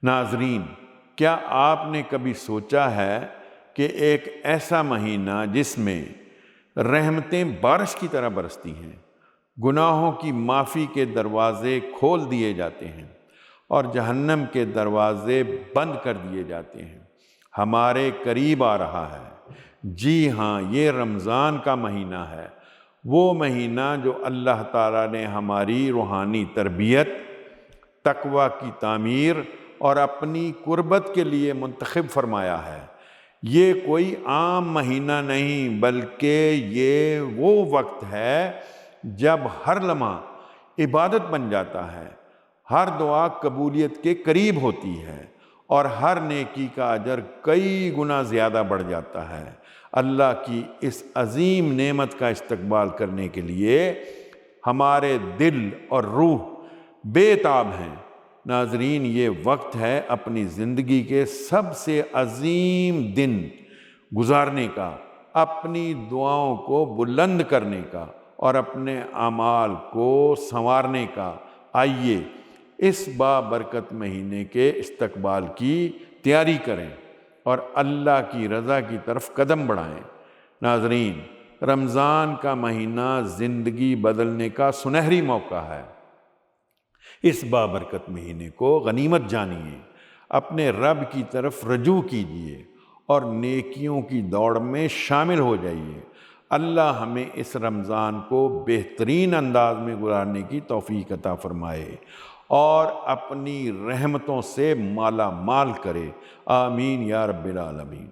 ناظرین، کیا آپ نے کبھی سوچا ہے کہ ایک ایسا مہینہ جس میں رحمتیں بارش کی طرح برستی ہیں، گناہوں کی معافی کے دروازے کھول دیے جاتے ہیں اور جہنم کے دروازے بند کر دیے جاتے ہیں، ہمارے قریب آ رہا ہے؟ جی ہاں، یہ رمضان کا مہینہ ہے، وہ مہینہ جو اللہ تعالیٰ نے ہماری روحانی تربیت، تقوی کی تعمیر اور اپنی قربت کے لیے منتخب فرمایا ہے۔ یہ کوئی عام مہینہ نہیں، بلکہ یہ وہ وقت ہے جب ہر لمحہ عبادت بن جاتا ہے، ہر دعا قبولیت کے قریب ہوتی ہے اور ہر نیکی کا اجر کئی گنا زیادہ بڑھ جاتا ہے۔ اللہ کی اس عظیم نعمت کا استقبال کرنے کے لیے ہمارے دل اور روح بے تاب ہیں۔ ناظرین، یہ وقت ہے اپنی زندگی کے سب سے عظیم دن گزارنے کا، اپنی دعاؤں کو بلند کرنے کا اور اپنے اعمال کو سنوارنے کا۔ آئیے اس بابرکت مہینے کے استقبال کی تیاری کریں اور اللہ کی رضا کی طرف قدم بڑھائیں۔ ناظرین، رمضان کا مہینہ زندگی بدلنے کا سنہری موقع ہے۔ اس بابرکت مہینے کو غنیمت جانیے، اپنے رب کی طرف رجوع کیجیے اور نیکیوں کی دوڑ میں شامل ہو جائیے۔ اللہ ہمیں اس رمضان کو بہترین انداز میں گزارنے کی توفیق عطا فرمائے اور اپنی رحمتوں سے مالا مال کرے۔ آمین یا رب العالمین۔